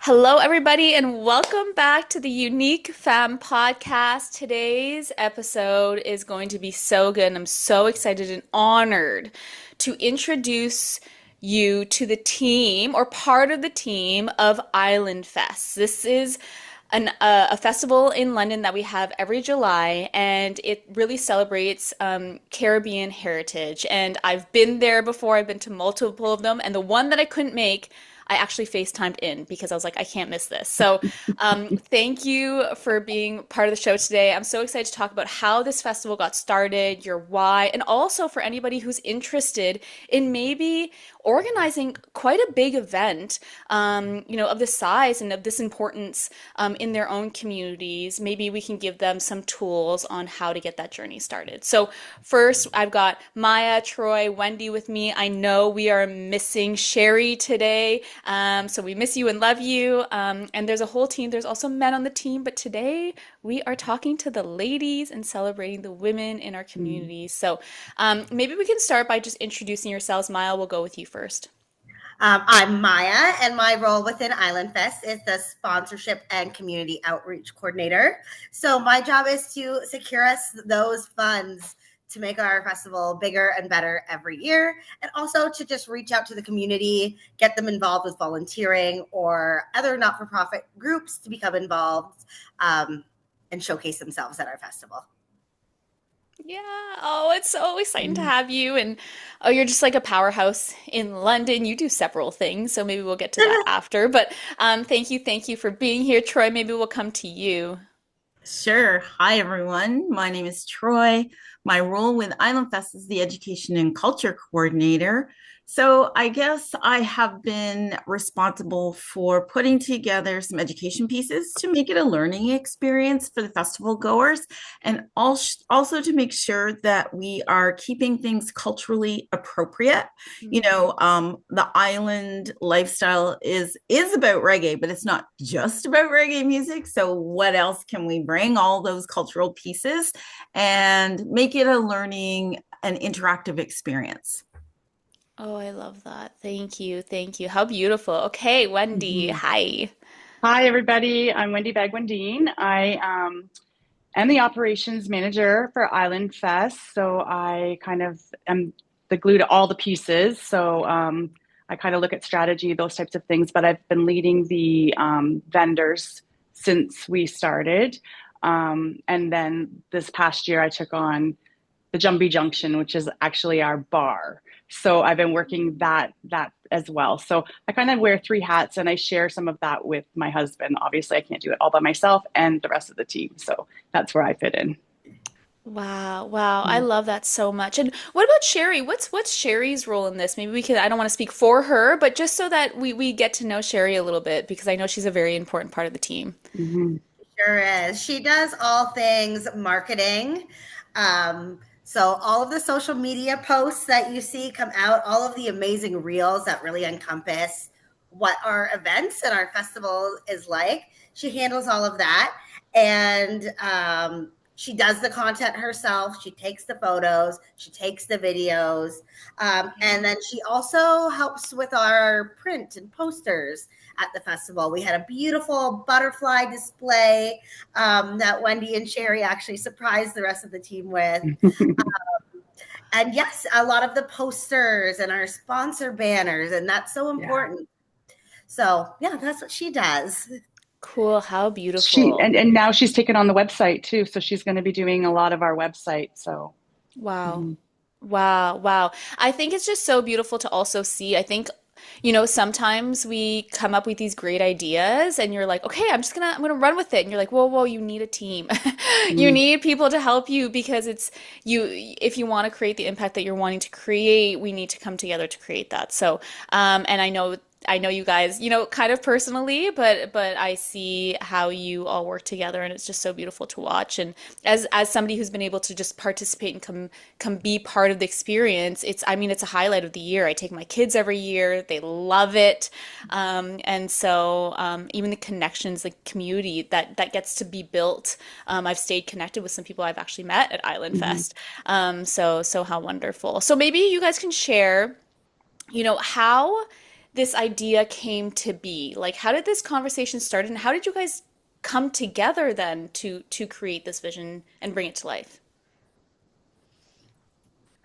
Hello, everybody, and welcome back to the UniqueFemme Podcast. Today's episode is going to be so good, and I'm so excited and honored to introduce you to the team or part of the team of Island Fest. This is a festival in London that we have every July, and it really celebrates Caribbean heritage. And I've been there before, I've been to multiple of them, and the one that I couldn't make, I actually FaceTimed in because I was like, I can't miss this. So, thank you for being part of the show today. I'm so excited to talk about how this festival got started, your why, and also for anybody who's interested in maybe organizing quite a big event, of this size and of this importance in their own communities. Maybe we can give them some tools on how to get that journey started. So first, I've got Maya, Troy, Wendy with me. I know we are missing Sherry today, so we miss you and love you. And there's a whole team. There's also men on the team, but today we are talking to the ladies and celebrating the women in our communities. So maybe we can start by just introducing yourselves. Maya, we'll go with you first. I'm Maya, and my role within Island Fest is the sponsorship and community outreach coordinator. So my job is to secure us those funds to make our festival bigger and better every year, and also to just reach out to the community, get them involved with volunteering or other not-for-profit groups to become involved and showcase themselves at our festival. Yeah. Oh, it's so exciting to have you. And oh, you're just like a powerhouse in London. You do several things, so maybe we'll get to that after. But thank you for being here, Troy. Maybe we'll come to you. Sure. Hi, everyone. My name is Troy. My role with Island Fest is the Education and Culture Coordinator. So I guess I have been responsible for putting together some education pieces to make it a learning experience for the festival goers, and also to make sure that we are keeping things culturally appropriate. The island lifestyle is about reggae, but it's not just about reggae music. So what else can we bring? All those cultural pieces and make it a learning and interactive experience. Oh, I love that. Thank you. Thank you. How beautiful. Okay, Wendy. Mhm. Hi. Hi, everybody. I'm Wendy Bagwandine. I am the operations manager for Island Fest. So I kind of am the glue to all the pieces. So I kind of look at strategy, those types of things. But I've been leading the vendors since we started. And then this past year, I took on the Jumbie Junction, which is actually our bar. So I've been working that as well. So I kind of wear three hats, and I share some of that with my husband. Obviously, I can't do it all by myself and the rest of the team. So that's where I fit in. Wow, wow. I love that so much. And what about Sherry? What's Sherry's role in this? Maybe we could, I don't want to speak for her, but just so that we get to know Sherry a little bit, because I know she's a very important part of the team. Mm-hmm. Sure is. She does all things marketing. So all of the social media posts that you see come out, all of the amazing reels that really encompass what our events and our festival is like. She handles all of that. And she does the content herself. She takes the photos. She takes the videos. And then she also helps with our print and posters at the festival. We had a beautiful butterfly display that Wendy and Sherry actually surprised the rest of the team with. And yes, a lot of the posters and our sponsor banners, and that's so Yeah. important. So yeah, that's what she does. Cool. How She beautiful. and now she's taken on the website too. So she's going to be doing a lot of our website. So Wow. mhm. Wow. Wow. I think it's just so beautiful to also see. I think, sometimes we come up with these great ideas and you're like, okay, I'm gonna run with it. And you're like, whoa, whoa, you need a team. You Mhm. need people to help you because if you want to create the impact that you're wanting to create, we need to come together to create that. So, and I know you guys, kind of personally, but I see how you all work together, and it's just so beautiful to watch. And as somebody who's been able to just participate and come be part of the experience, it's a highlight of the year. I take my kids every year; they love it, and so even the connections, the community that gets to be built. I've stayed connected with some people I've actually met at Island Mhm. Fest. So how wonderful. So maybe you guys can share, how this idea came to be? Like, how did this conversation start, and how did you guys come together then to create this vision and bring it to life?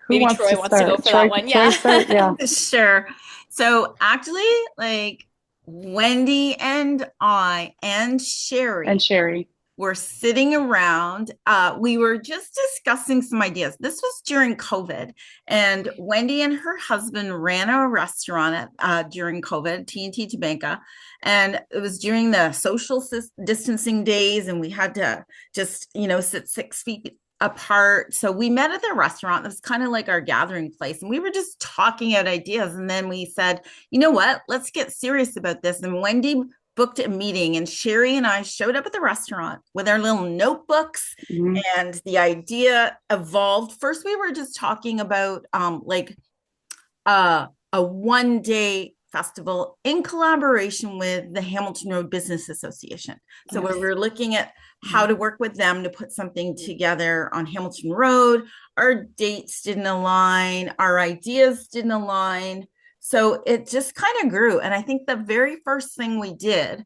Who Maybe wants Troy to wants to go start? for that one. Troy Yeah. start? Yeah. Sure. So actually, like Wendy and I and And Sherry Sherry. were sitting around. We were just discussing some ideas. This was during COVID, and Wendy and her husband ran a restaurant during COVID, T&T Tabanka, and it was during the social distancing days, and we had to just, sit 6 feet apart. So we met at the restaurant. It was kind of like our gathering place, and we were just talking out ideas. And then we said, you know what, let's get serious about this. And Wendy booked a meeting, and Sherry and I showed up at the restaurant with our little notebooks, Mm-hmm. and the idea evolved. First, we were just talking about a 1 day festival in collaboration with the Hamilton Road Business Association. So Yes. we were looking at how to work with them to put something together on Hamilton Road. Our dates didn't align, our ideas didn't align. So it just kind of grew. And I think the very first thing we did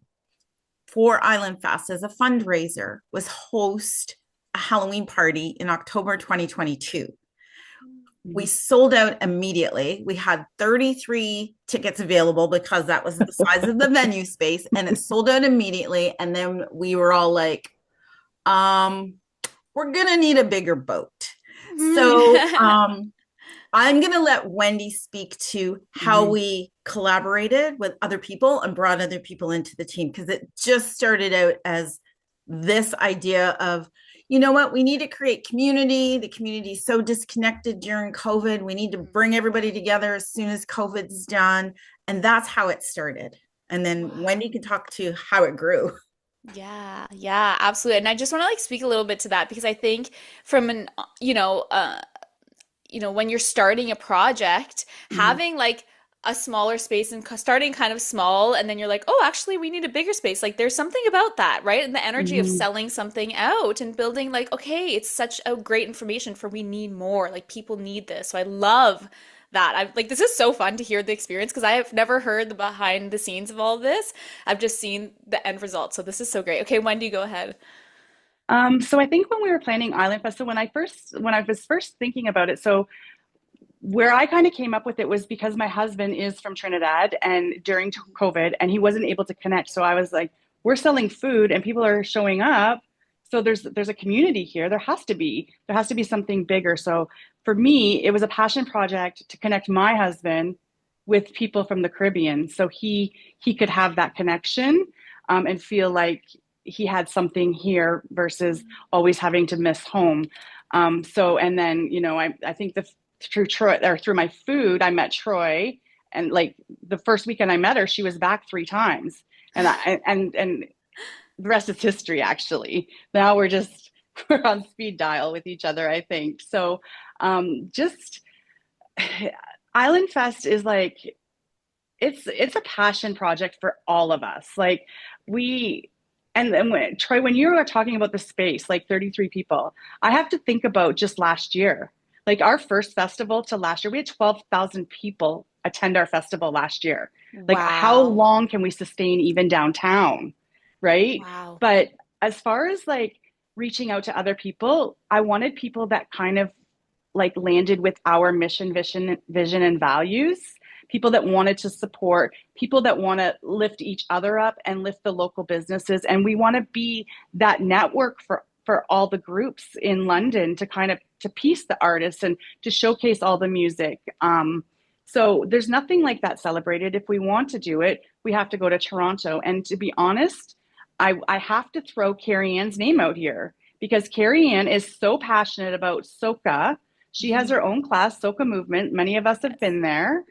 for Island Fest as a fundraiser was host a Halloween party in October 2022. We sold out immediately. We had 33 tickets available because that was the size of the venue space, and it sold out immediately. And then we were all like, we're going to need a bigger boat. So I'm going to let Wendy speak to how we collaborated with other people and brought other people into the team, because it just started out as this idea of, you know what, we need to create community. The community is so disconnected during COVID. We need to bring everybody together as soon as COVID's done. And that's how it started. And then Wendy can talk to how it grew. Yeah, yeah, absolutely. And I just want to like speak a little bit to that, because I think from an, when you're starting a project, having like a smaller space and starting kind of small, and then you're like, oh, actually, we need a bigger space. Like, there's something about that, right? And the energy of selling something out and building, like, okay, it's such a great information for we need more. Like, people need this. So I love that. I'm like, this is so fun to hear the experience, because I have never heard the behind the scenes of all this. I've just seen the end result. So this is so great. Okay, Wendy, go ahead. So I think when we were planning Island Fest, so when I was first thinking about it, so where I kind of came up with it was because my husband is from Trinidad, and during COVID, and he wasn't able to connect. So I was like, we're selling food and people are showing up. So there's a community here. There has to be something bigger. So for me, it was a passion project to connect my husband with people from the Caribbean, so he could have that connection, and feel like he had something here versus always having to miss home. And then, I think through Troy, or through my food, I met Troy, and like the first weekend I met her, she was back 3 times, and the rest is history. Actually, now we're on speed dial with each other, I think. So, just Island Fest is like, it's a passion project for all of us. Like when Troy, when you were talking about the space, like 33 people, I have to think about just last year. Like our first festival to last year, we had 12,000 people attend our festival last year. Like, how long can we sustain even downtown? Right. Wow. But as far as like reaching out to other people, I wanted people that kind of like landed with our mission, vision, and values. People that wanted to support, people that want to lift each other up and lift the local businesses. And we want to be that network for all the groups in London to kind of to piece the artists and to showcase all the music. So there's nothing like that celebrated. If we want to do it, we have to go to Toronto. And to be honest, I have to throw Carrie Ann's name out here, because Carrie Ann is so passionate about soca. She has her own class, Soca Movement. Many of us have been there.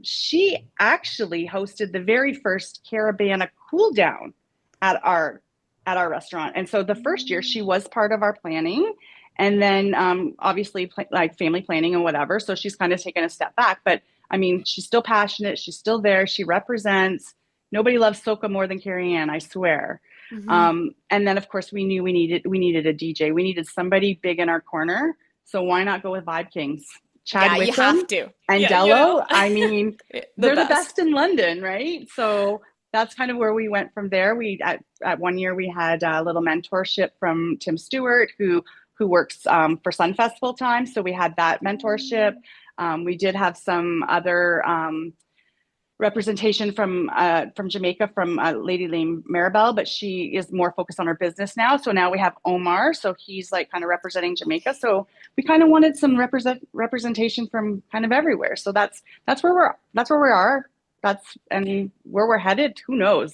She actually hosted the very first Caribana cool down at our restaurant. And so the first year she was part of our planning, and then obviously like family planning and whatever. So she's kind of taken a step back, but I mean, she's still passionate. She's still there. She represents. Nobody loves soca more than Carrie Ann, I swear. And then of course we knew we needed a DJ. We needed somebody big in our corner. So why not go with Vibe Kings? Chad Yeah, you Wickham have to. and Yeah, Dello. I mean, they're the best. best in London, right? So that's kind of where we went from there. We at 1 year we had a little mentorship from Tim Stewart, who works for Sunfest full time. So we had that mentorship. We did have some other representation from Jamaica from a lady named Maribel, but she is more focused on her business now. So now we have Omar, so he's like kind of representing Jamaica. So we kind of wanted some representation from kind of everywhere. So that's where we are. And where we're headed. Who knows?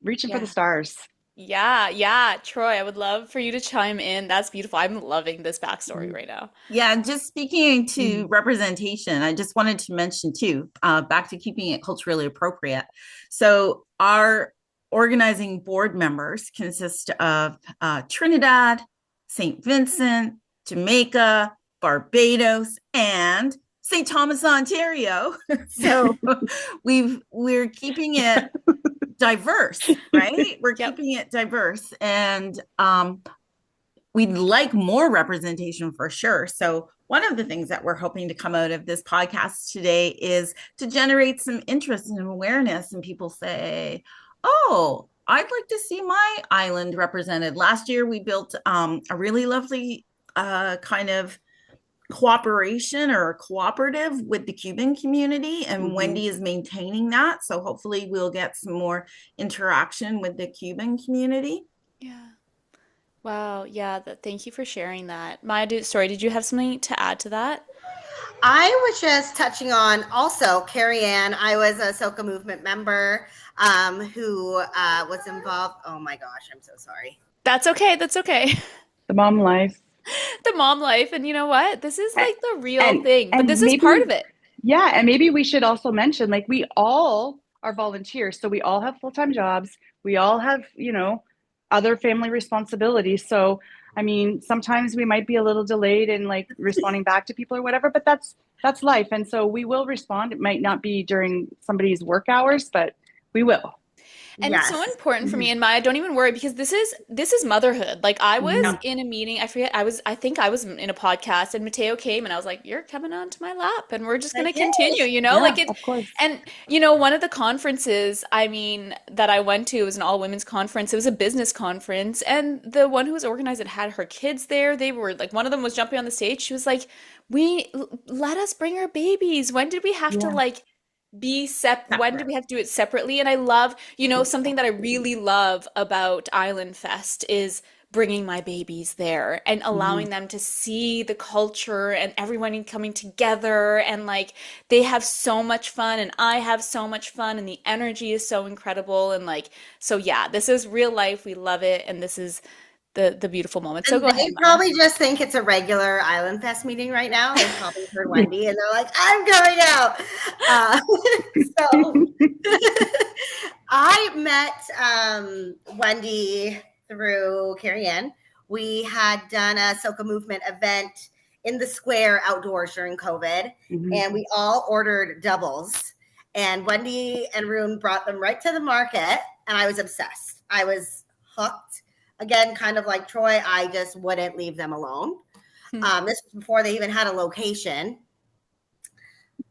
Reaching for the stars. Yeah. Troy, I would love for you to chime in. That's beautiful. I'm loving this backstory right now. Yeah, just speaking to representation, I just wanted to mention too, back to keeping it culturally appropriate. So our organizing board members consist of Trinidad, St. Vincent, Jamaica, Barbados, and St. Thomas, Ontario. So we're keeping it diverse, right? We're keeping it diverse, and we'd like more representation for sure. So one of the things that we're hoping to come out of this podcast today is to generate some interest and awareness, and people say, oh, I'd like to see my island represented. Last year we built a really lovely kind of cooperation or cooperative with the Cuban community, and Wendy is maintaining that. So hopefully we'll get some more interaction with the Cuban community. Yeah. Wow. Yeah. Thank you for sharing that. Maya, sorry, did you have something to add to that? I was just touching on also Carrie Ann. I was a Soca Movement member who was involved. Oh my gosh, I'm so sorry. That's okay. The mom life. The mom life. And you know what? This is like the real thing, but this is part of it. Yeah. And maybe we should also mention, like, we all are volunteers. So we all have full-time jobs. We all have, other family responsibilities. So, I mean, sometimes we might be a little delayed in like responding back to people or whatever, but that's life. And so we will respond. It might not be during somebody's work hours, but we will. And it's so important for me, and Maya, don't even worry, because this is motherhood. Like, I was in a meeting, I think I was in a podcast, and Mateo came and I was like, you're coming onto my lap and we're just going to continue, like it. Of course. And, one of the conferences, that I went to, it was an all women's conference. It was a business conference. And the one who was organized, it had her kids there. They were like, one of them was jumping on the stage. She was like, let us bring our babies. When did we have to like be separate? When do we have to do it separately? And I love, something that I really love about Island Fest is bringing my babies there and allowing them to see the culture and everyone coming together, and like they have so much fun and I have so much fun and the energy is so incredible, and like, so yeah, this is real life. We love it, and this is the beautiful moment. So go ahead. They probably just think it's a regular Island Fest meeting right now. They've probably heard Wendy and they're like, I'm going out. So I met Wendy through Carrie Ann. We had done a Soca Movement event in the square outdoors during COVID, and we all ordered doubles. And Wendy and Rune brought them right to the market, and I was obsessed. I was hooked. Again, kind of like Troy, I just wouldn't leave them alone. This was before they even had a location.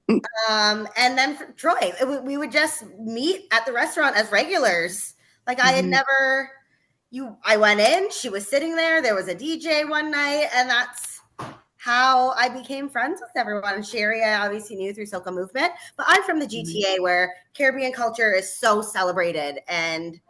And then for Troy, we would just meet at the restaurant as regulars. Like I had never, I went in, she was sitting there was a DJ one night, and that's how I became friends with everyone. Sherry, I obviously knew through Soca Movement, but I'm from the GTA where Caribbean culture is so celebrated and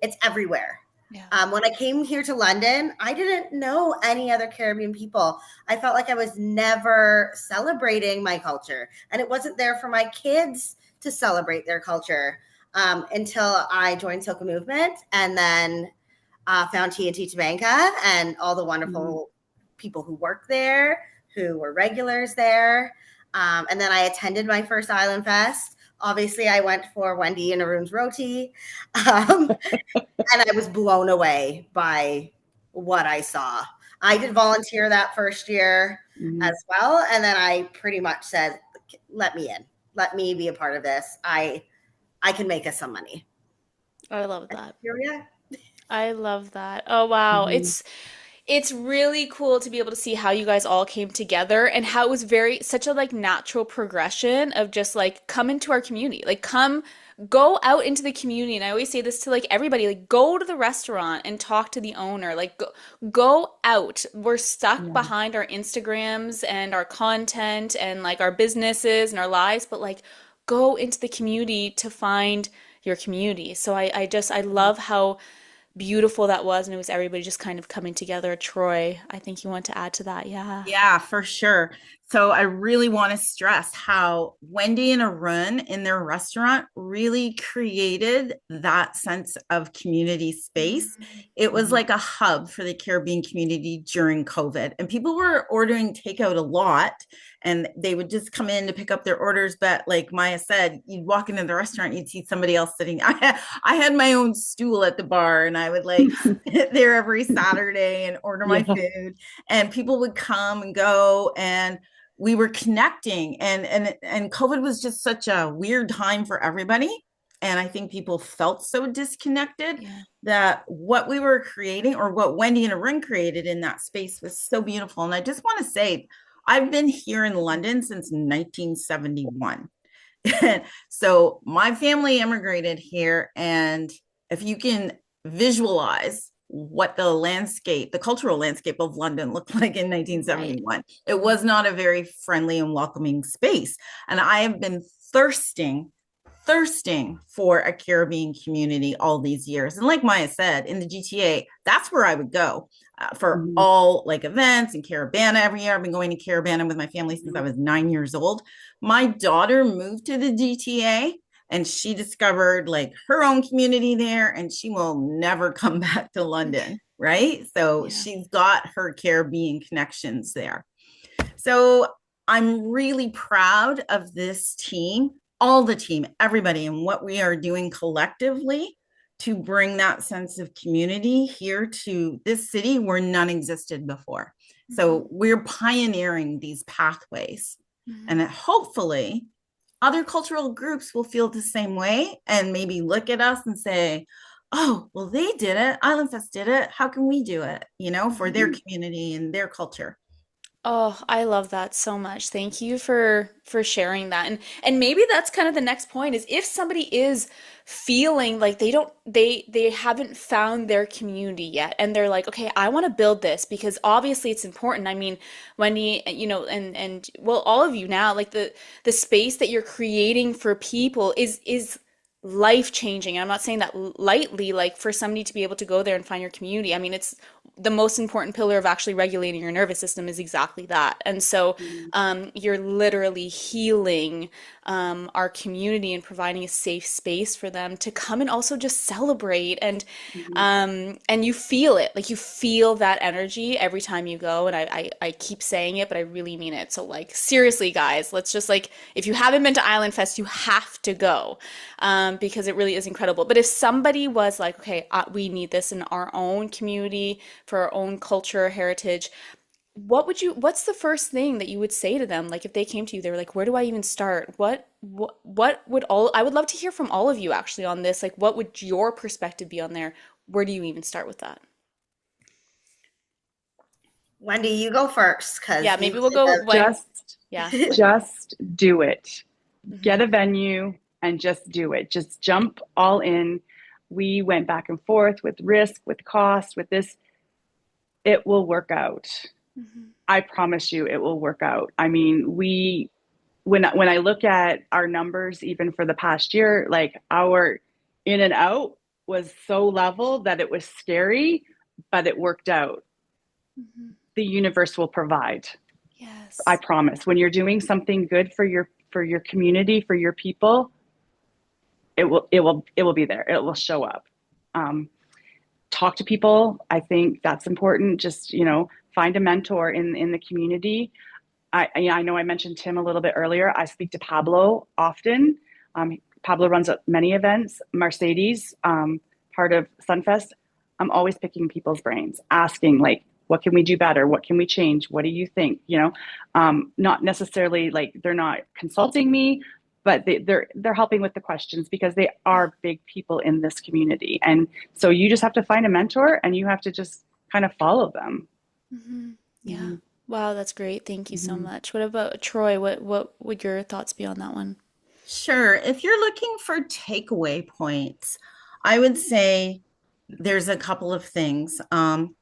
it's everywhere. Yeah. When I came here to London, I didn't know any other Caribbean people. I felt like I was never celebrating my culture, and it wasn't there for my kids to celebrate their culture until I joined Soca Movement, and then found T&T Tabanka and all the wonderful people who work there, who were regulars there. And then I attended my first Island Fest. Obviously, I went for Wendy and Arun's roti, and I was blown away by what I saw. I did volunteer that first year as well, and then I pretty much said, let me in. Let me be a part of this. I can make us some money. I love that. Here we are. I love that. Oh, wow. it's really cool to be able to see how you guys all came together and how it was such a like natural progression of just like come into our community, like go out into the community. And I always say this to like everybody, like go to the restaurant and talk to the owner, like go out. We're stuck behind our Instagrams and our content and like our businesses and our lives, but like go into the community to find your community. So I love how beautiful that was, and it was everybody just kind of coming together. Troy, I think you want to add to that. Yeah. Yeah, for sure. So I really want to stress how Wendy and Arun in their restaurant really created that sense of community space. It was like a hub for the Caribbean community during COVID, and people were ordering takeout a lot, and they would just come in to pick up their orders. But like Maya said, you'd walk into the restaurant, you'd see somebody else sitting. I had my own stool at the bar, and I would like sit there every Saturday and order my food, and people would come and go, and we were connecting, and COVID was just such a weird time for everybody. And I think people felt so disconnected that what we were creating, or what Wendy and Arun created in that space, was so beautiful. And I just want to say, I've been here in London since 1971. So my family immigrated here. And if you can visualize what the cultural landscape of London looked like in 1971. It was not a very friendly and welcoming space. And I have been thirsting for a Caribbean community all these years. And like Maya said, in the GTA, that's where I would go for all like events and Caribana every year. I've been going to Caribana with my family since I was 9 years old. My daughter moved to the GTA, and she discovered like her own community there, and she will never come back to London, right? So she's got her Caribbean connections there. So I'm really proud of this team, all the team, everybody, and what we are doing collectively to bring that sense of community here to this city where none existed before. So we're pioneering these pathways, and hopefully other cultural groups will feel the same way and maybe look at us and say, oh, well, they did it. Island Fest did it. How can we do it, for their community and their culture? Oh, I love that so much. Thank you for sharing that. And maybe that's kind of the next point, is if somebody is feeling like they haven't found their community yet, and they're like, okay, I want to build this because obviously it's important. I mean, Wendy, and well, all of you now, like the space that you're creating for people is life changing. And I'm not saying that lightly, like for somebody to be able to go there and find your community. I mean, it's the most important pillar of actually regulating your nervous system is exactly that. And so you're literally healing our community and providing a safe space for them to come and also just celebrate. And you feel it, like you feel that energy every time you go. And I keep saying it, but I really mean it. So like, seriously, guys, let's just like, if you haven't been to Island Fest, you have to go. Because it really is incredible. But if somebody was like, okay, we need this in our own community for our own culture, heritage, what's the first thing that you would say to them? Like if they came to you, they were like, where do I even start? I would love to hear from all of you actually on this. Like, what would your perspective be on there? Where do you even start with that? Wendy, you go first. Yeah, maybe we'll go. Just do it. Get a venue and just do it. Just jump all in. We went back and forth with risk, with cost, with this. It will work out. I promise you it will work out. I mean, when I look at our numbers, even for the past year, like our in and out was so level that it was scary, but it worked out. The universe will provide. Yes. I promise. When you're doing something good for your community, for your people, it will be there. It will show up. Talk to people. I think that's important. Just, find a mentor in the community. I know I mentioned Tim a little bit earlier. I speak to Pablo often. Pablo runs many events. Mercedes, part of Sunfest. I'm always picking people's brains, asking like, what can we do better? What can we change? What do you think? Not necessarily like they're not consulting me, but they're helping with the questions because they are big people in this community. And so you just have to find a mentor and you have to just kind of follow them. Yeah. Mhm. Wow, that's great. Thank you so Mhm. much. What about Troy? What would your thoughts be on that one? Sure. If you're looking for takeaway points, I would say there's a couple of things.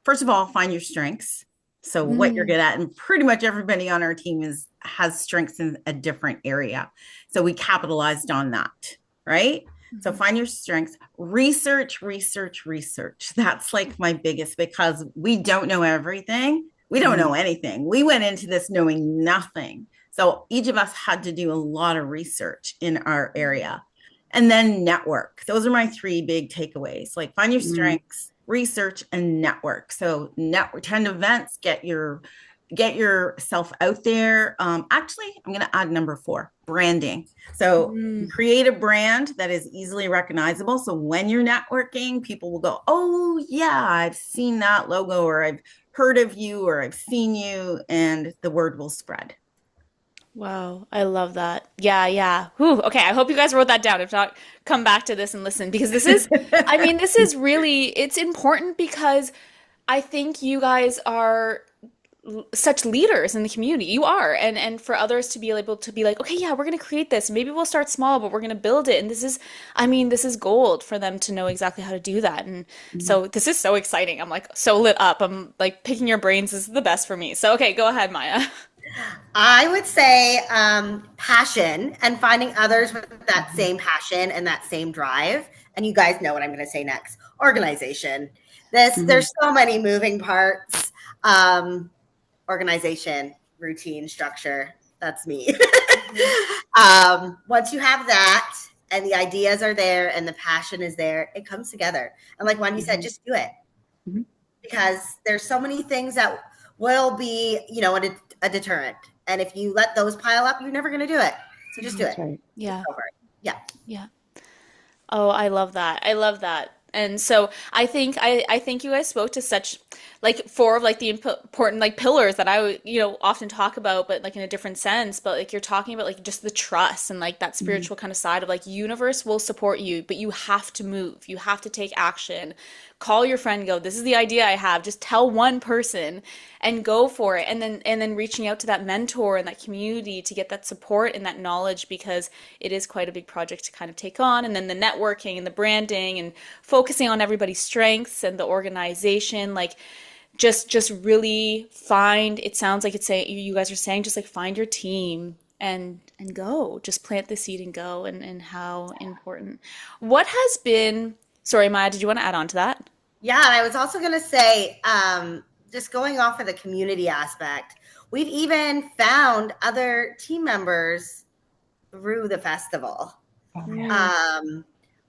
First of all, find your strengths. So what you're Mm, good at, and pretty much everybody on our team has strengths in a different area. So we capitalized on that, right? So mhm, find your strengths, research, research, research. That's like my biggest because we don't know everything. We don't know anything. We went into this knowing nothing. So each of us had to do a lot of research in our area. And then network. Those are my three big takeaways. Like find your strengths, research, and network. So network, attend events, get yourself out there. Actually, I'm going to add number 4, branding. So mm. create a brand that is easily recognizable. So when you're networking, people will go, oh, yeah, I've seen that logo, or I've heard of you, or I've seen you, and the word will spread. Wow, I love that. Yeah, yeah. Whew. Okay, I hope you guys wrote that down. If not, come back to this and listen because this is, I mean, this is really, it's important because I think you guys are such leaders in the community. You are. And for others to be able to be like, okay, yeah, we're going to create this. Maybe we'll start small, but we're going to build it. And this is, I mean, this is gold for them to know exactly how to do that. And so this is so exciting. I'm like so lit up. I'm like picking your brains is the best for me. So, okay, go ahead, Maya. I would say passion and finding others with that same passion and that same drive. And you guys know what I'm going to say next. Organization. There's so many moving parts. Organization, routine, structure. That's me. Once you have that and the ideas are there and the passion is there, it comes together. And like Wendy said, just do it because there's so many things that will be, a deterrent. And if you let those pile up, you're never going to do it. So just do it. Right. Just Yeah. go for it. Yeah. Yeah. Oh, I love that. I love that. And so I think you guys spoke to such like 4 of like the important like pillars that I would, often talk about, but like in a different sense. But like you're talking about like just the trust and like that spiritual kind of side of like universe will support you, but you have to move. You have to take action. Call your friend, go, this is the idea I have. Just tell one person and go for it. And then reaching out to that mentor and that community to get that support and that knowledge because it is quite a big project to kind of take on. And then the networking and the branding and focusing on everybody's strengths and the organization, like just really find, it sounds like it's saying you guys are saying just like find your team and go. Just plant the seed and go and how important. What has been, sorry, Maya, did you want to add on to that? Yeah. And I was also going to say, just going off of the community aspect, we've even found other team members through the festival.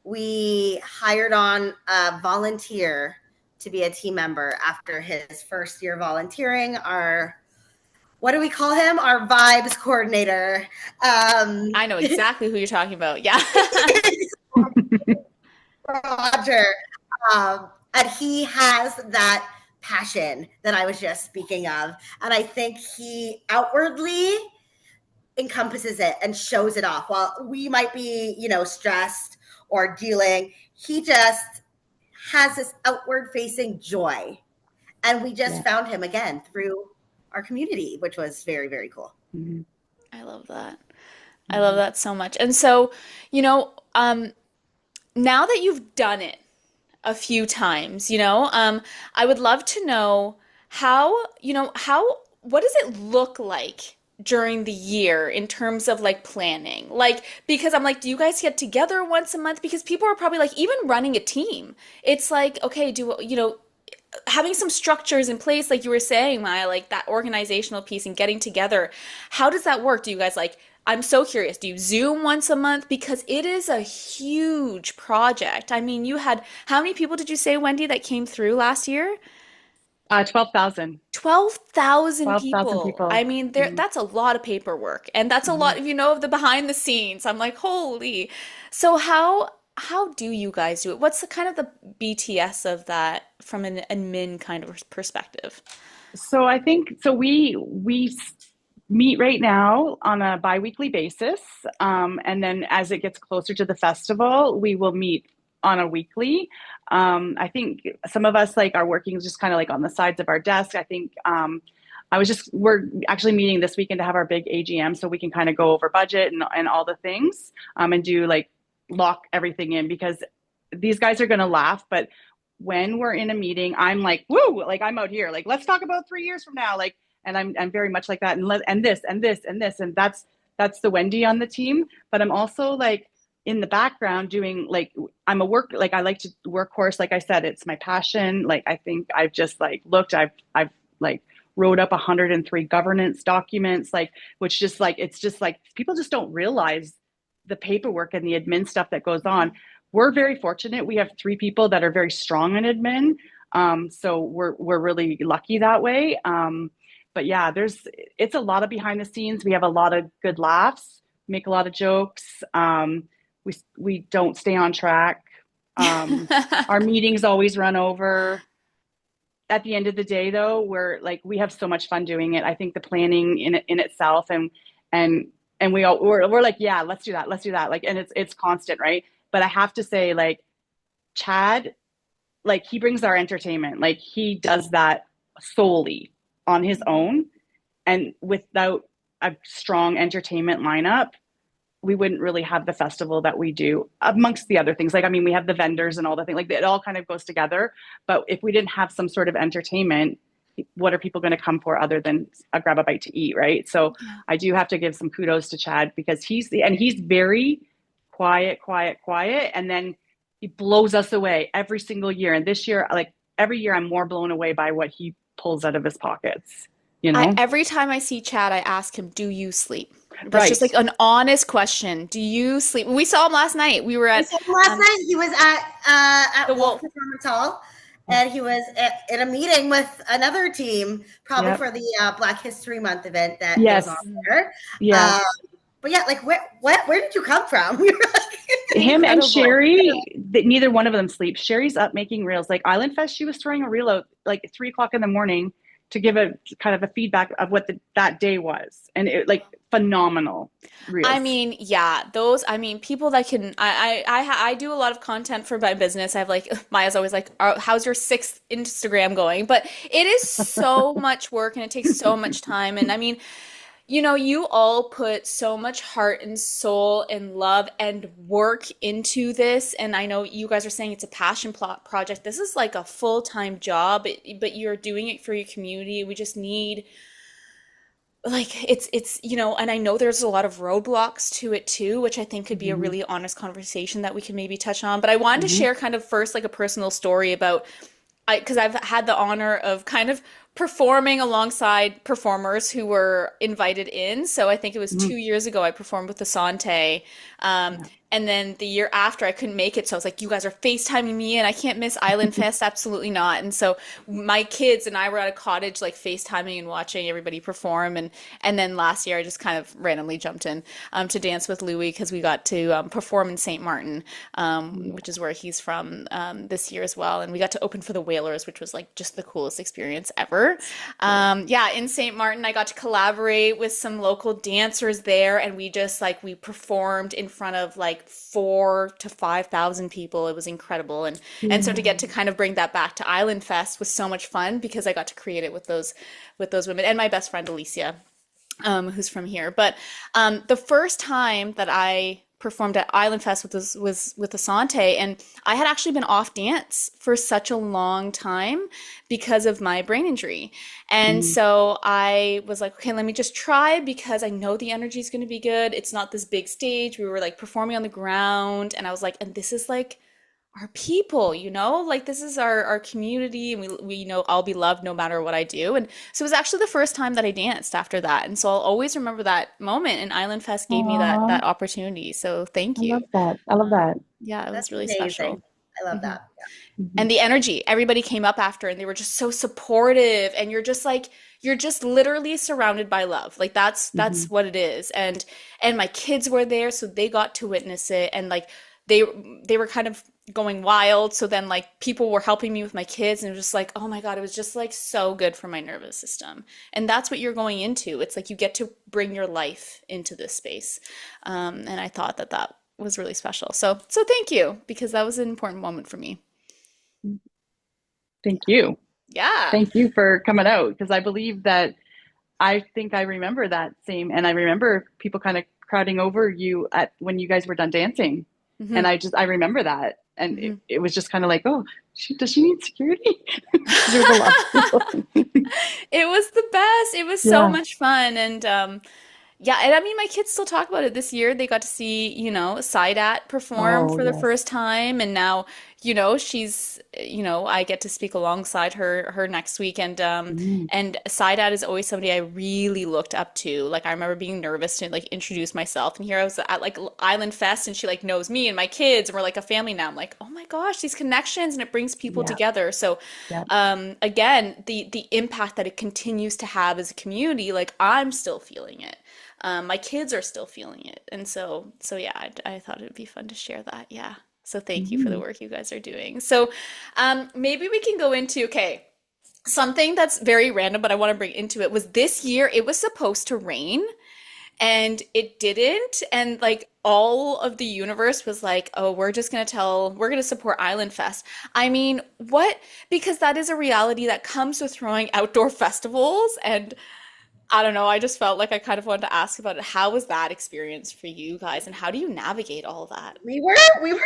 We hired on a volunteer to be a team member after his first year volunteering. What do we call him? Our vibes coordinator. I know exactly who you're talking about. Yeah. Roger. And he has that passion that I was just speaking of. And I think he outwardly encompasses it and shows it off. While we might be, stressed or dealing, he just has this outward facing joy. And we just found him again through our community, which was very, very cool. I love that. I love that so much. And so, now that you've done it a few times, I would love to know what does it look like during the year in terms of like planning? Like, because I'm like, do you guys get together once a month? Because people are probably like, even running a team, it's like, okay, having some structures in place, like you were saying, Maya, like that organizational piece and getting together. How does that work? Do you guys like, I'm so curious, do you Zoom once a month? Because it is a huge project. I mean, you had, how many people did you say, Wendy, that came through last year? 12,000. 12,000 12,000 people. I people. mean, that's a lot of paperwork. And that's a lot of the behind the scenes. I'm like, holy. So how do you guys do it? What's the kind of the BTS of that from an admin kind of perspective? So I think so. We meet right now on a biweekly basis, and then as it gets closer to the festival, we will meet on a weekly. I think some of us like are working just kind of like on the sides of our desk. I think we're actually meeting this weekend to have our big AGM so we can kind of go over budget and all the things, and do like lock everything in, because these guys are going to laugh, but when we're in a meeting, I'm like, woo, like I'm out here, like, let's talk about 3 years from now. Like, and I'm very much like that. And this, and this, and this. And that's the Wendy on the team. But I'm also like in the background doing like, I like to workhorse. Like I said, it's my passion. Like, I think I've just like looked, I've like wrote up 103 governance documents, like, which just like, it's just like, people just don't realize the paperwork and the admin stuff that goes on. We're very fortunate. We have 3 people that are very strong in admin. So we're really lucky that way. But yeah, it's a lot of behind the scenes. We have a lot of good laughs, make a lot of jokes. We don't stay on track. Our meetings always run over. At the end of the day, though, we have so much fun doing it. I think the planning in itself, and we're like, yeah, let's do that. Like, and it's constant, right? But I have to say, like, Chad, like, he brings our entertainment. Like, he does that solely on his own, and without a strong entertainment lineup, we wouldn't really have the festival that we do, amongst the other things. Like, I mean, we have the vendors and all the things, like, it all kind of goes together. But if we didn't have some sort of entertainment, what are people going to come for other than grab a bite to eat, right? So I do have to give some kudos to Chad, because he's very quiet, and then he blows us away every single year. And this year, like, every year I'm more blown away by what he pulls out of his pockets, you know? Every time I see Chad, I ask him, do you sleep? That's Right. just like an honest question. Do you sleep? We saw him last night. We were at last night. He was at the Wolf Performance Hall, and he was in a meeting with another team, probably for the Black History Month event that goes on there. Yeah. But yeah, like, where did you come from? Him and Sherry, neither one of them sleeps. Sherry's up making reels. Like, Island Fest, she was throwing a reel out like 3 o'clock in the morning to give a kind of a feedback of what that day was. And it, like, phenomenal reels. I mean, yeah, people that can, I do a lot of content for my business. I have, like, Maya's always like, how's your 6th Instagram going? But it is so much work, and it takes so much time. And I mean, you know, you all put so much heart and soul and love and work into this. And I know you guys are saying it's a passion project. This is like a full-time job, but you're doing it for your community. We just need, like, it's you know, and I know there's a lot of roadblocks to it too, which I think could be a really honest conversation that we can maybe touch on. But I wanted to share kind of first like a personal story about, because I've had the honor of kind of performing alongside performers who were invited in. So I think it was 2 years ago I performed with Asante. And then the year after I couldn't make it. So I was like, you guys are FaceTiming me and I can't miss Island Fest. Absolutely not. And so my kids and I were at a cottage like FaceTiming and watching everybody perform. And then last year I just kind of randomly jumped in to dance with Louis, because we got to perform in St. Martin, which is where he's from, this year as well. And we got to open for the Whalers, which was like just the coolest experience ever. In St. Martin, I got to collaborate with some local dancers there, and we just like, we performed in front of like 4,000 to 5,000 people. It was incredible. And so to get to kind of bring that back to Island Fest was so much fun, because I got to create it with those women and my best friend Alicia, who's from here. But the first time that I performed at Island Fest was with Asante, and I had actually been off dance for such a long time because of my brain injury. And so I was like, okay, let me just try, because I know the energy is going to be good. It's not this big stage. We were like performing on the ground, and I was like, and this is like our people, you know, like this is our community, and we know I'll be loved no matter what I do. And so it was actually the first time that I danced after that. And so I'll always remember that moment, and Island Fest gave me that opportunity. So thank you. I love that. Yeah, it was really amazing. special. I love that. Yeah. And the energy, everybody came up after and they were just so supportive, and you're just literally surrounded by love. Like that's what it is. And my kids were there, so they got to witness it, and like they were kind of going wild. So then like people were helping me with my kids, and it was just like, oh my God, it was just like so good for my nervous system. And that's what you're going into. It's like you get to bring your life into this space. And I thought that was really special. So thank you, because that was an important moment for me. Thank you. Yeah. Thank you for coming out, because I believe that I think I remember that same, and I remember people kind of crowding over you at when you guys were done dancing. Mm-hmm. And I remember that. And Mm-hmm. it was just kind of like, oh, does she need security? There was a lot of people. It was the best. It was so much fun. And yeah, and I mean, my kids still talk about it this year. They got to see, Saidat perform Oh, for the yes. first time. And now, she's, I get to speak alongside her next week. And and Saidat is always somebody I really looked up to. Like, I remember being nervous to like introduce myself. And here I was at like Island Fest, and she like knows me and my kids, and we're like a family now. I'm like, oh my gosh, these connections, and it brings people together. So again, the impact that it continues to have as a community, like I'm still feeling it. My kids are still feeling it. And so yeah, I thought it would be fun to share that. Yeah. So thank you for the work you guys are doing. So maybe we can go into, okay, something that's very random, but I want to bring into it was this year it was supposed to rain and it didn't. And like all of the universe was like, oh, we're going to support Island Fest. I mean, what? Because that is a reality that comes with throwing outdoor festivals. And I don't know. I just felt like I kind of wanted to ask about it. How was that experience for you guys, and how do you navigate all that? We were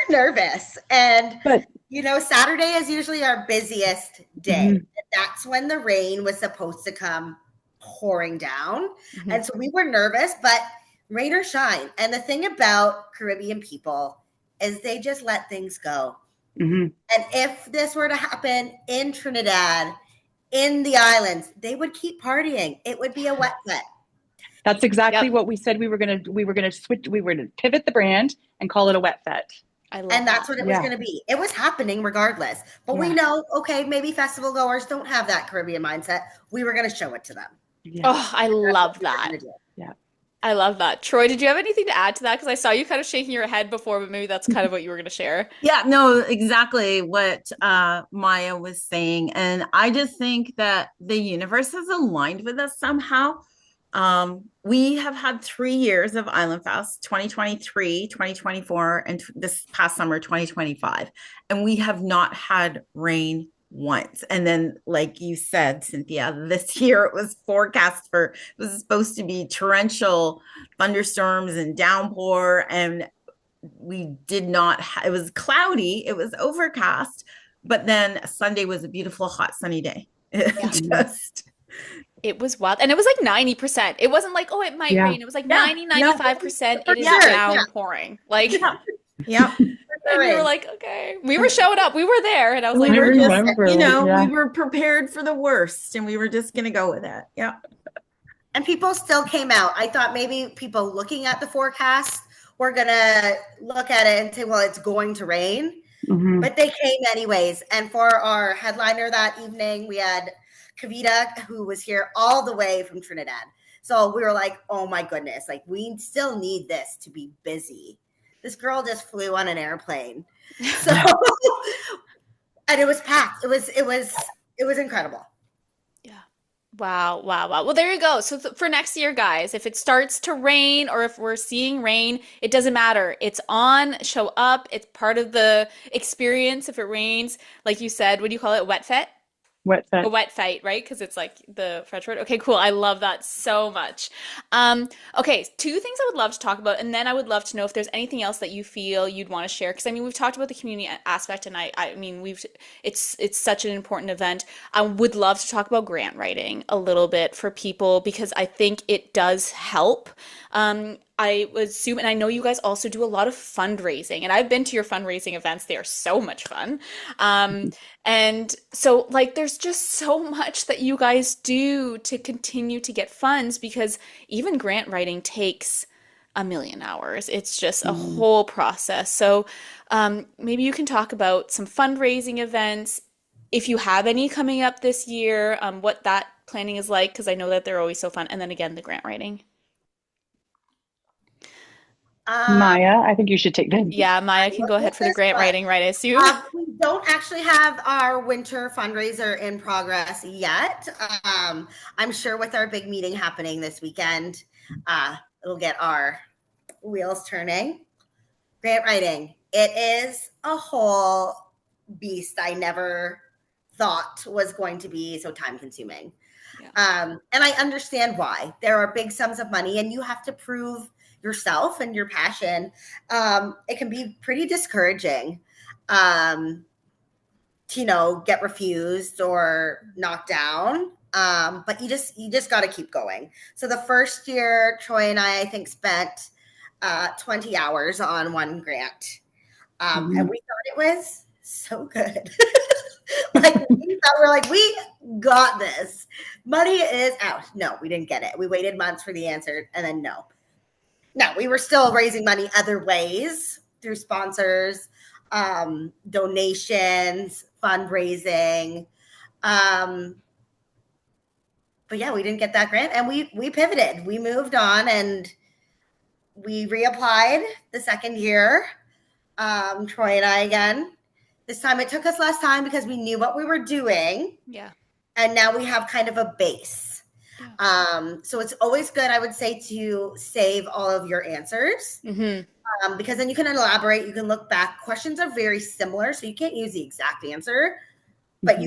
nervous, and Saturday is usually our busiest day. And that's when the rain was supposed to come pouring down, and so we were nervous. But rain or shine, and the thing about Caribbean people is they just let things go. And if this were to happen in Trinidad, in the islands, they would keep partying. It would be a wet set. That's exactly what we said we were gonna switch. We were gonna pivot the brand and call it a wet fet. And that's what it was going to be. It was happening regardless. But we know, okay, maybe festival goers don't have that Caribbean mindset. We were going to show it to them. Oh, I love that. Yeah. I love that. Troy, did you have anything to add to that? Because I saw you kind of shaking your head before, but maybe that's kind of what you were going to share. Yeah, no, exactly what Maya was saying. And I just think that the universe has aligned with us somehow. We have had 3 years of Island Fest, 2023, 2024, and this past summer, 2025. And we have not had rain once. And then, like you said, Cynthia, this year it was it was supposed to be torrential thunderstorms and downpour. And we did not, it was cloudy, it was overcast, but then Sunday was a beautiful, hot, sunny day. It was wild. And it was like 90%. It wasn't like, oh, it might rain. It was like 95%. It is downpouring. Like, and we were like, okay. We were showing up. We were there. And I was like, we were prepared for the worst, and we were just going to go with it. Yeah. And people still came out. I thought maybe people looking at the forecast were going to look at it and say, well, it's going to rain. But they came anyways. And for our headliner that evening, we had Kavita, who was here all the way from Trinidad. So we were like, oh my goodness, like we still need this to be busy. This girl just flew on an airplane. So, and it was packed. It was incredible. Yeah. Wow. Well, there you go. So for next year, guys, if it starts to rain or if we're seeing rain, it doesn't matter. It's on, show up. It's part of the experience. If it rains, like you said, what do you call it? Wet fet? Wet fet. A wet fight, right? Because it's like the French word. Okay, cool. I love that so much. Okay, 2 things I would love to talk about, and then I would love to know if there's anything else that you feel you'd want to share. Because I mean, we've talked about the community aspect, and I mean, it's such an important event. I would love to talk about grant writing a little bit for people because I think it does help. I would assume, and I know you guys also do a lot of fundraising, and I've been to your fundraising events. They are so much fun. And so like, there's just so much that you guys do to continue to get funds because even grant writing takes a million hours. It's just a whole process. So maybe you can talk about some fundraising events, if you have any coming up this year, what that planning is like, because I know that they're always so fun. And then again, the grant writing. Maya, I think you should take that. Yeah, Maya can go ahead for the grant writing, right? I assume. We don't actually have our winter fundraiser in progress yet. I'm sure with our big meeting happening this weekend, it'll get our wheels turning. Grant writing. It is a whole beast I never thought was going to be so time consuming. Yeah. And I understand why. There are big sums of money and you have to prove yourself and your passion. It can be pretty discouraging to, get refused or knocked down. But you just got to keep going. So the first year, Troy and I think spent 20 hours on one grant. And we thought it was so good. we got this. Money is out. No, we didn't get it. We waited months for the answer, and then no, we were still raising money other ways through sponsors, donations, fundraising. But yeah, we didn't get that grant, and we pivoted. We moved on, and we reapplied the second year. Troy and I again. This time it took us less time because we knew what we were doing. Yeah. And now we have kind of a base. Yeah. So it's always good, I would say, to save all of your answers. Mm-hmm. Because then you can elaborate, you can look back. Questions are very similar, so you can't use the exact answer, but mm-hmm.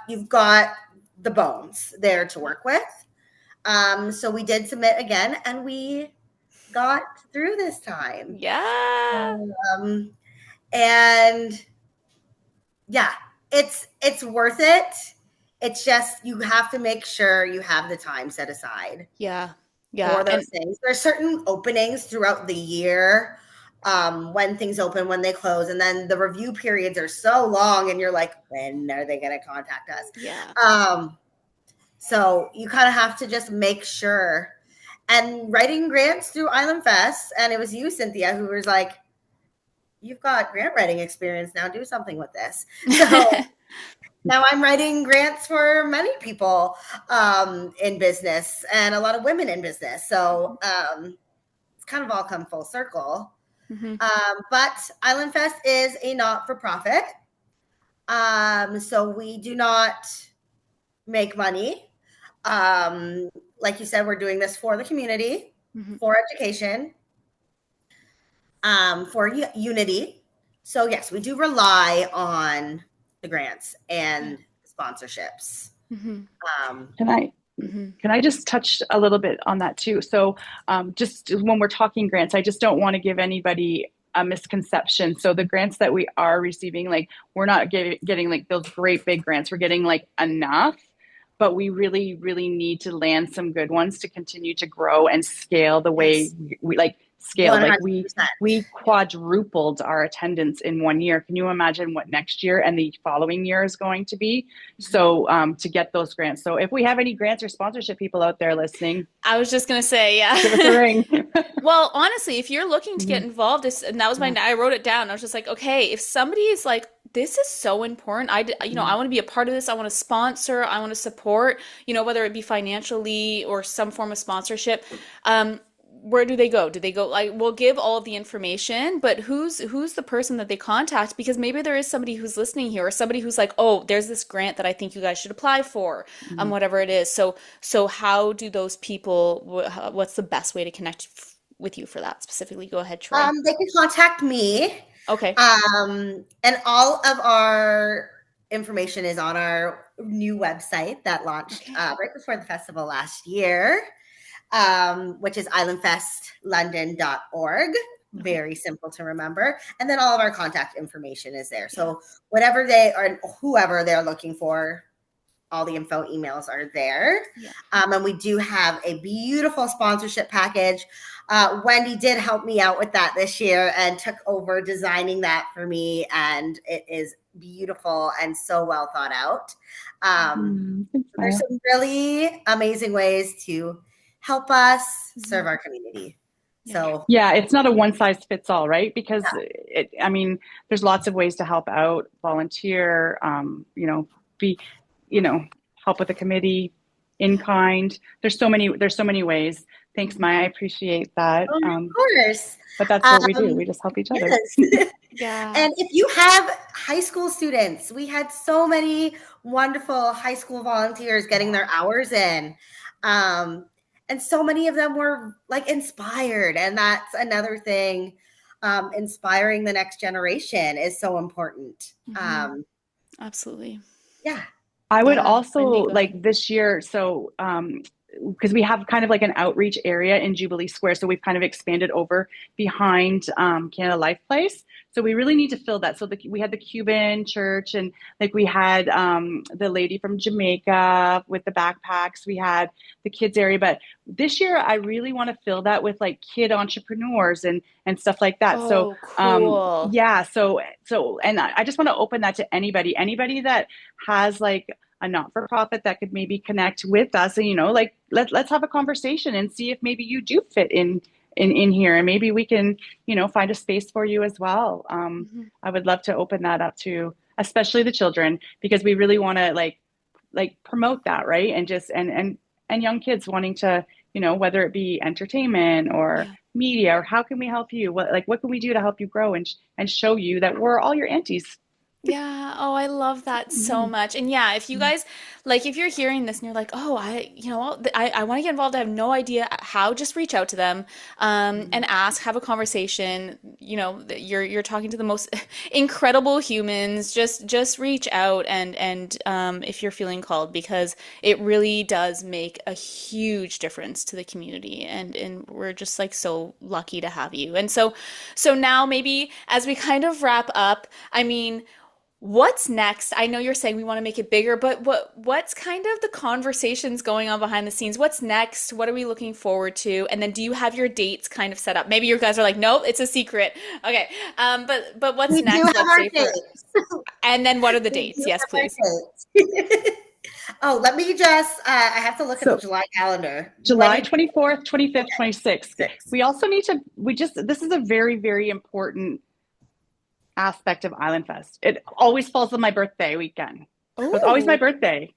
you've got the bones there to work with. So we did submit again, and we got through this time. Yeah. And yeah, it's worth it. It's just, you have to make sure you have the time set aside. Yeah. For those things. There's certain openings throughout the year, when things open, when they close, and then the review periods are so long and you're like, when are they going to contact us? Yeah. So you kind of have to just make sure. And writing grants through Island Fest, and it was you, Cynthia, who was like, you've got grant writing experience now, do something with this. So now I'm writing grants for many people in business, and a lot of women in business. So it's kind of all come full circle. Mm-hmm. But Island Fest is a not-for-profit. So we do not make money. Like you said, we're doing this for the community, mm-hmm. for education, for unity. So yes, we do rely on the grants and sponsorships. Mm-hmm. Can I just touch a little bit on that too? So just when we're talking grants, I just don't want to give anybody a misconception. So the grants that we are receiving, like, we're not getting like those great big grants. We're getting like enough, but we really, really need to land some good ones to continue to grow and scale the way we like scale. 100%. Like we quadrupled our attendance in 1 year. Can you imagine what next year and the following year is going to be? So to get those grants. So if we have any grants or sponsorship people out there listening, I was just going to say, yeah. Give us a ring. Well, honestly, if you're looking to get involved, and that was I wrote it down. I was just like, okay, if somebody is like, this is so important. I want to be a part of this. I want to sponsor. I want to support, whether it be financially or some form of sponsorship. Where do they go? Do they go, like, we'll give all of the information, but who's the person that they contact? Because maybe there is somebody who's listening here, or somebody who's like, oh, there's this grant that I think you guys should apply for, whatever it is. So how do those people, what's the best way to connect with you for that specifically? Go ahead, Troy. They can contact me. Okay. And all of our information is on our new website that launched right before the festival last year, which is islandfestlondon.org. Very simple to remember. And then all of our contact information is there. So whatever they are, whoever they're looking for, all the info emails are there. Yeah. And we do have a beautiful sponsorship package. Wendy did help me out with that this year and took over designing that for me. And it is beautiful and so well thought out. There's some really amazing ways to help us serve our community. So yeah, it's not a one size fits all, right? Because there's lots of ways to help out, volunteer, help with the committee, in kind. There's so many ways. Thanks, Maya. I appreciate that. Of course. But that's what we do. We just help each other. Yes. Yeah. And if you have high school students, we had so many wonderful high school volunteers getting their hours in. And so many of them were like inspired. And that's another thing inspiring the next generation is so important. Absolutely. Yeah. I would Yeah. also Wendy, go like ahead. this year, so because we have kind of like an outreach area in Jubilee Square, so we've kind of expanded over behind Canada Life Place. So we really need to fill that. So we had the Cuban church, and like we had the lady from Jamaica with the backpacks. We had the kids area, but this year I really want to fill that with like kid entrepreneurs and stuff like that. So Oh, cool. yeah, so and I just want to open that to anybody that has like a not-for-profit that could maybe connect with us, and like let's have a conversation and see if maybe you do fit in here, and maybe we can find a space for you as well. I would love to open that up to especially the children, because we really want to like promote that, right? And just and young kids wanting to whether it be entertainment or media, or how can we help you, what can we do to help you grow and show you that we're all your aunties. Yeah. Oh, I love that so much. And yeah, if you guys like, if you're hearing this and you're like, oh, I want to get involved. I have no idea how, just reach out to them, and ask, have a conversation. You're talking to the most incredible humans. Just reach out and if you're feeling called, because it really does make a huge difference to the community. And we're just like so lucky to have you. And so now maybe as we kind of wrap up, I mean, what's next? I know you're saying we want to make it bigger, but what's kind of the conversations going on behind the scenes? What's next? What are we looking forward to? And then do you have your dates kind of set up? Maybe you guys are like, nope, it's a secret. Okay. But what's We next? do have Let's our say dates. and then what are the We dates? do Yes, have our please. dates. Oh, let me just, I have to look at the July calendar. July When- 24th, 25th, 26th. We also need to, this is a very, very important aspect of Island Fest. It always falls on my birthday weekend. So it's always my birthday.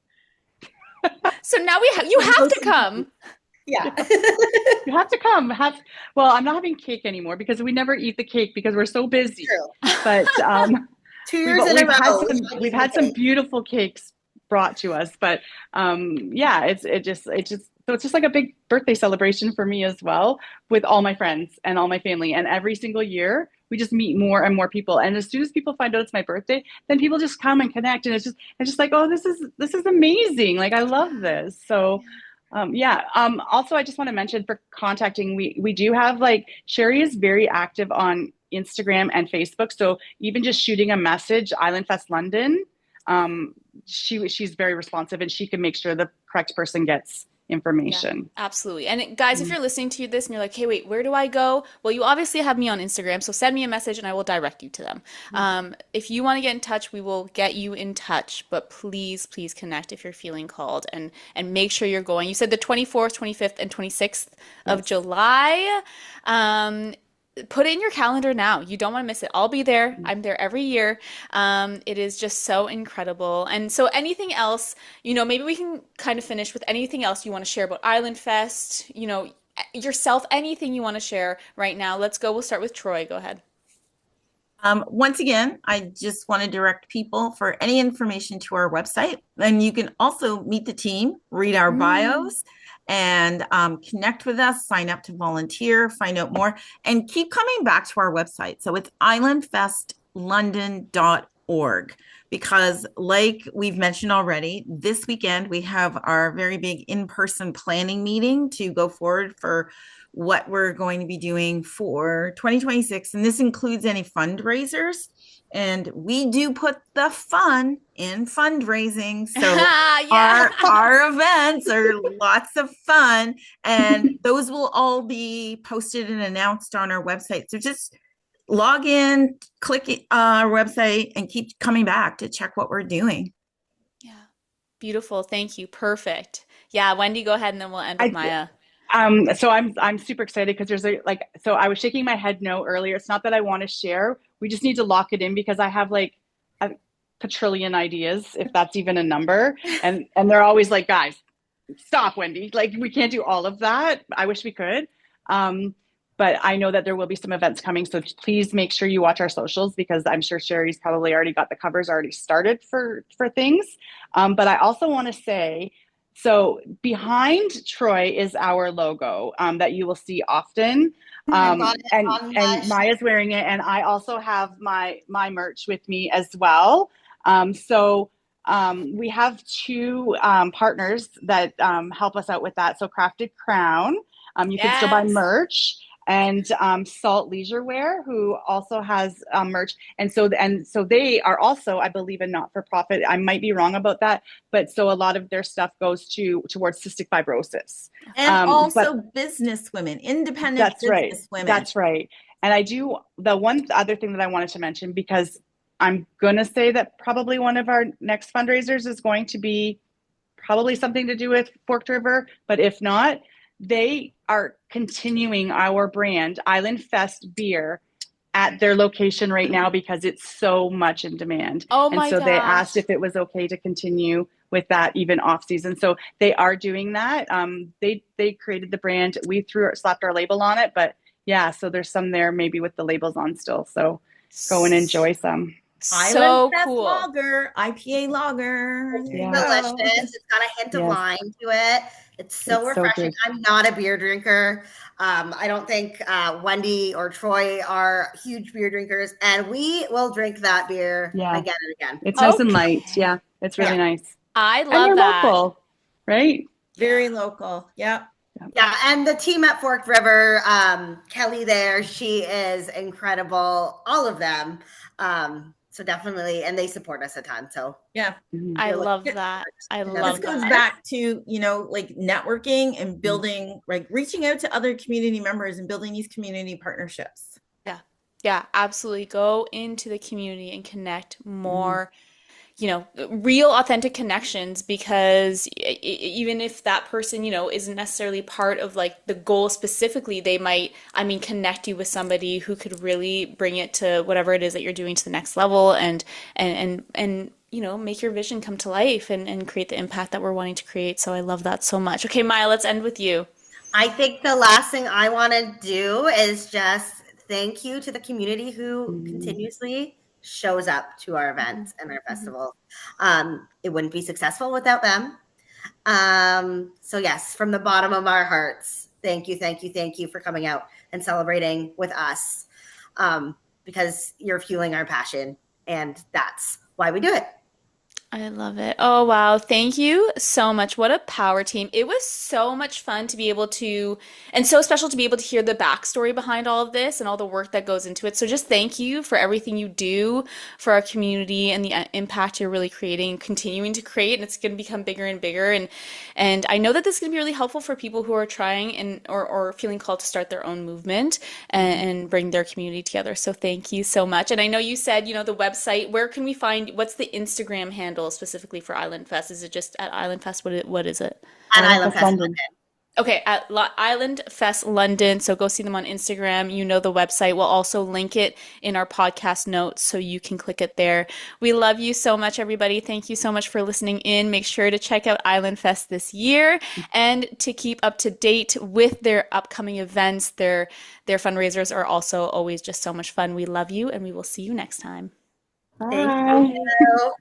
So now you have to come. Yeah. You have to come. Well, I'm not having cake anymore because we never eat the cake because we're so busy. True. But 2 years in a row. we've had some beautiful cakes brought to us. But yeah, it's just like a big birthday celebration for me as well, with all my friends and all my family. And every single year we just meet more and more people. And as soon as people find out it's my birthday, then people just come and connect. And it's just like, oh, this is amazing. Like, I love this. So also, I just want to mention, for contacting, we do have, like, Sherry is very active on Instagram and Facebook. So even just shooting a message, Island Fest London, she's very responsive, and she can make sure the correct person gets information. Yeah, absolutely. And guys, if you're listening to this and you're like, hey, wait, where do I go? Well, you obviously have me on Instagram, so send me a message and I will direct you to them. If you want to get in touch, we will get you in touch, but please connect if you're feeling called, and make sure you're going. You said the 24th, 25th, and 26th of July. Put it in your calendar now. You don't want to miss it. I'll be there. I'm there every year. It is just so incredible. And so anything else, maybe we can kind of finish with anything else you want to share about Island Fest, yourself, anything you want to share right now. Let's go. We'll start with Troy. Go ahead. Once again, I just want to direct people for any information to our website. And you can also meet the team, read our bios, and connect with us, sign up to volunteer, find out more, and keep coming back to our website. So it's islandfestlondon.org, because like we've mentioned already, this weekend we have our very big in-person planning meeting to go forward for what we're going to be doing for 2026. And this includes any fundraisers. And we do put the fun in fundraising. So our events are lots of fun, and those will all be posted and announced on our website. So just log in, click our website, and keep coming back to check what we're doing. Yeah. Beautiful. Thank you. Perfect. Yeah. Wendy, go ahead, and then we'll end with Maya. So I'm super excited because so I was shaking my head no earlier. It's not that I want to share. We just need to lock it in, because I have like a quadrillion ideas, if that's even a number. And they're always like, guys, stop, Wendy. Like, we can't do all of that. I wish we could. But I know that there will be some events coming. So please make sure you watch our socials, because I'm sure Sherry's probably already got the covers already started for things. But I also want to say So behind Troy is our logo that you will see often. I bought it on And Maya's wearing it, and I also have my merch with me as well. We have two partners that help us out with that. So Crafted Crown, you can still buy merch, and Salt Leisure Wear, who also has merch, and so they are also, I believe, a not-for-profit. I might be wrong about that, but so a lot of their stuff goes towards cystic fibrosis, and also business women, independent business women. That's right. And I do the one other thing that I wanted to mention, because I'm gonna say that probably one of our next fundraisers is going to be probably something to do with Forked River, but if not, they are continuing our brand, Island Fest beer, at their location right now because it's so much in demand. Oh my gosh. They asked if gosh. it was okay to continue with that even off season. So they are doing that. They created the brand. We slapped our label on it, but yeah, so there's some there maybe with the labels on still. So go and enjoy some. So Island cool. Lager, IPA lager. Yeah. Delicious. It's got a hint of lime to it. It's so refreshing. I'm not a beer drinker. I don't think Wendy or Troy are huge beer drinkers, and we will drink that beer again and again. It's nice and light. Yeah, it's really nice. I love that. Local, right? Very local. Yeah. Yeah, and the team at Forked River, Kelly there, she is incredible. All of them. So definitely, and they support us a ton. So yeah, I love that. I love that. This goes back to, like networking and building, like reaching out to other community members and building these community partnerships. Yeah, absolutely. Go into the community and connect more, real authentic connections, because even if that person, isn't necessarily part of like the goal specifically, they might, connect you with somebody who could really bring it to whatever it is that you're doing to the next level, and make your vision come to life and create the impact that we're wanting to create. So I love that so much. Okay, Maya, let's end with you. I think the last thing I want to do is just thank you to the community who continuously shows up to our events and our festivals. It wouldn't be successful without them. So yes, from the bottom of our hearts, thank you for coming out and celebrating with us, because you're fueling our passion, and that's why we do it. I love it. Oh, wow. Thank you so much. What a power team. It was so much fun to be able to, and so special to be able to hear the backstory behind all of this and all the work that goes into it. So just thank you for everything you do for our community and the impact you're really creating, continuing to create, and it's going to become bigger and bigger. And I know that this is going to be really helpful for people who are trying or feeling called to start their own movement and bring their community together. So thank you so much. And I know you said, the website, where can we find, what's the Instagram handle specifically for Island Fest? Is it just at Island Fest? What is it? At Island Fest London. Okay, at Island Fest London. So go see them on Instagram. The website. We'll also link it in our podcast notes so you can click it there. We love you so much, everybody. Thank you so much for listening in. Make sure to check out Island Fest this year and to keep up to date with their upcoming events. Their fundraisers are also always just so much fun. We love you, and we will see you next time. Bye. Thank you.